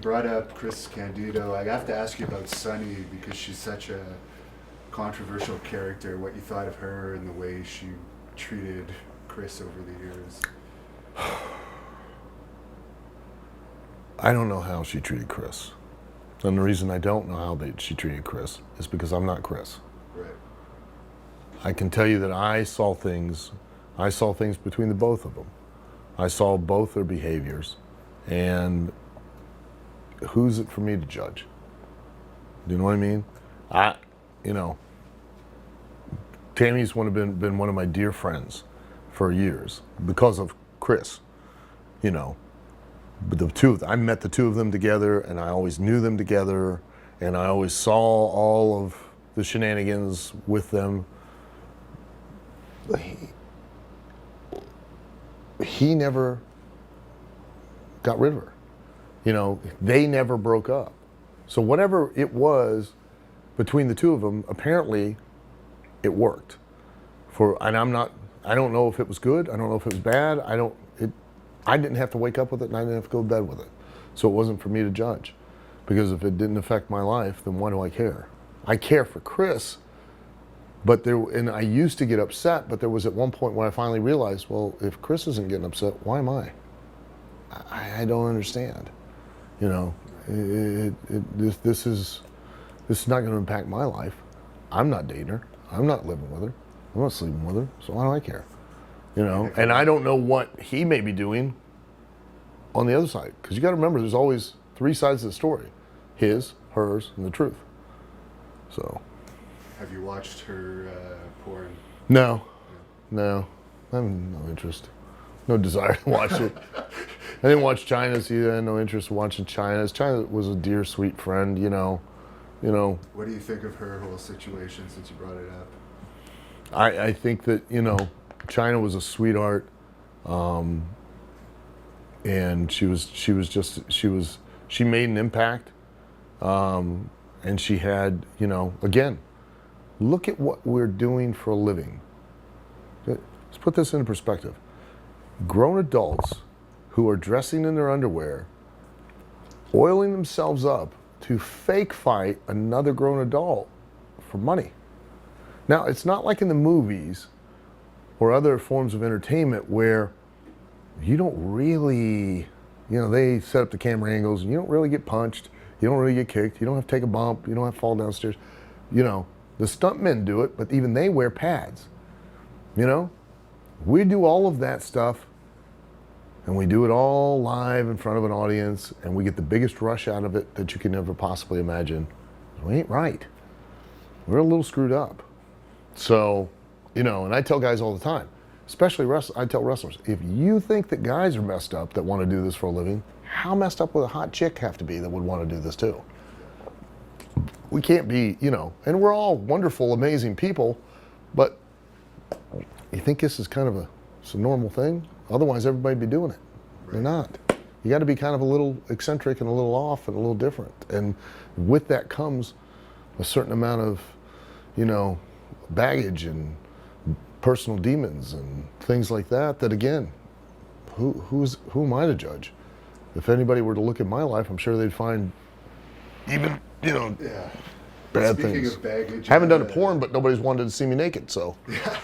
brought up Chris Candido. I have to ask you about Sunny because she's such a controversial character. What you thought of her and the way she treated Chris over the years? I don't know how she treated Chris. And the reason I don't know how she treated Chris is because I'm not Chris. Right. I can tell you that I saw things between the both of them. I saw both their behaviors, and who's it for me to judge? Do you know what I mean? Tammy's been one of my dear friends for years because of Chris, But I met the two of them together, and I always knew them together, and I always saw all of the shenanigans with them. He never got rid of her. They never broke up. So whatever it was between the two of them, apparently it worked. I don't know if it was good. I don't know if it was bad. I didn't have to wake up with it, and I didn't have to go to bed with it. So it wasn't for me to judge. Because if it didn't affect my life, then why do I care? I care for Chris, and I used to get upset, but there was at one point where I finally realized, well, if Chris isn't getting upset, why am I? I don't understand. This is not going to impact my life. I'm not dating her. I'm not living with her. I'm not sleeping with her. So why do I care? And I don't know what he may be doing on the other side. Because you got to remember, there's always three sides of the story. His, hers, and the truth. So. Have you watched her porn? No. I have no interest. No desire to watch it. I didn't watch Chyna's either. I had no interest in watching Chyna's. Chyna was a dear, sweet friend, What do you think of her whole situation since you brought it up? I think that, Chyna was a sweetheart, and she made an impact, and she had, again, look at what we're doing for a living. Let's put this into perspective. Grown adults who are dressing in their underwear, oiling themselves up to fake fight another grown adult for money. Now, it's not like in the movies or other forms of entertainment where you don't really, they set up the camera angles and you don't really get punched, you don't really get kicked, you don't have to take a bump, you don't have to fall downstairs. The stuntmen do it, but even they wear pads. We do all of that stuff, and we do it all live in front of an audience, and we get the biggest rush out of it that you can ever possibly imagine. We ain't right. We're a little screwed up. So, and I tell guys all the time, especially I tell wrestlers, if you think that guys are messed up that want to do this for a living, how messed up would a hot chick have to be that would want to do this too? We can't be, and we're all wonderful, amazing people, but you think this is kind of a normal thing? Otherwise, everybody'd be doing it. Right. They're not. You got to be kind of a little eccentric and a little off and a little different. And with that comes a certain amount of, baggage and personal demons and things like that. That again, who am I to judge? If anybody were to look at my life, I'm sure they'd find even bad Speaking things. Of baggage, Haven't done a porn, but nobody's wanted to see me naked. So. Yeah.